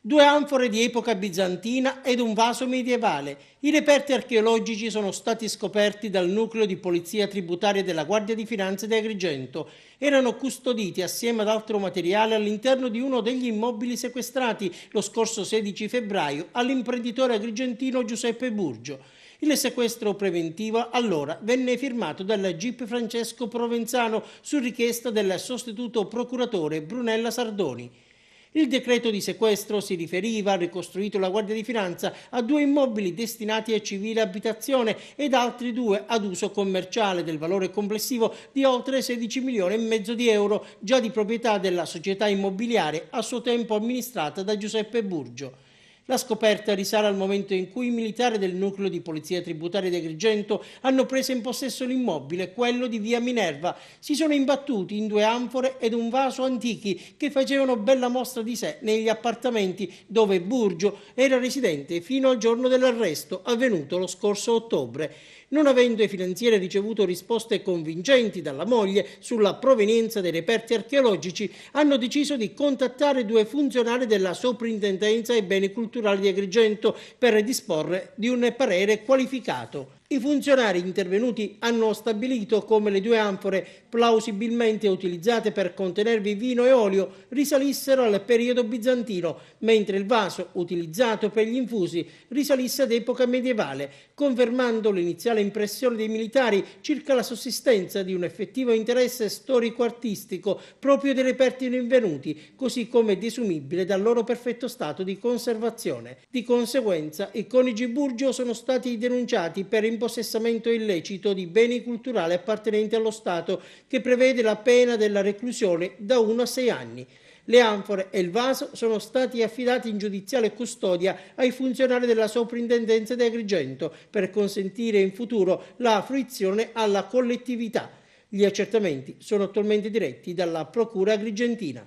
Due anfore di epoca bizantina ed un vaso medievale. I reperti archeologici sono stati scoperti dal nucleo di polizia tributaria della Guardia di Finanza di Agrigento. Erano custoditi assieme ad altro materiale all'interno di uno degli immobili sequestrati lo scorso 16 febbraio all'imprenditore agrigentino Giuseppe Burgio. Il sequestro preventivo allora venne firmato dal GIP Francesco Provenzano su richiesta del sostituto procuratore Brunella Sardoni. Il decreto di sequestro si riferiva, ricostruito la Guardia di Finanza, a due immobili destinati a civile abitazione ed altri due ad uso commerciale del valore complessivo di oltre 16 milioni e mezzo di euro, già di proprietà della società immobiliare a suo tempo amministrata da Giuseppe Burgio. La scoperta risale al momento in cui i militari del nucleo di polizia tributaria di Agrigento hanno preso in possesso l'immobile, quello di via Minerva. Si sono imbattuti in due anfore ed un vaso antichi che facevano bella mostra di sé negli appartamenti dove Burgio era residente fino al giorno dell'arresto avvenuto lo scorso ottobre. Non avendo i finanzieri ricevuto risposte convincenti dalla moglie sulla provenienza dei reperti archeologici, hanno deciso di contattare due funzionari della Soprintendenza ai Beni Culturali di Agrigento per disporre di un parere qualificato. I funzionari intervenuti hanno stabilito come le due anfore, plausibilmente utilizzate per contenervi vino e olio, risalissero al periodo bizantino, mentre il vaso utilizzato per gli infusi risalisse ad epoca medievale, confermando l'iniziale impressione dei militari circa la sussistenza di un effettivo interesse storico-artistico proprio dei reperti rinvenuti, così come desumibile dal loro perfetto stato di conservazione. Di conseguenza, i coniugi Burgio sono stati denunciati per impossessamento illecito di beni culturali appartenenti allo Stato, che prevede la pena della reclusione da 1 a 6 anni. Le anfore e il vaso sono stati affidati in giudiziale custodia ai funzionari della Soprintendenza di Agrigento per consentire in futuro la fruizione alla collettività. Gli accertamenti sono attualmente diretti dalla Procura agrigentina.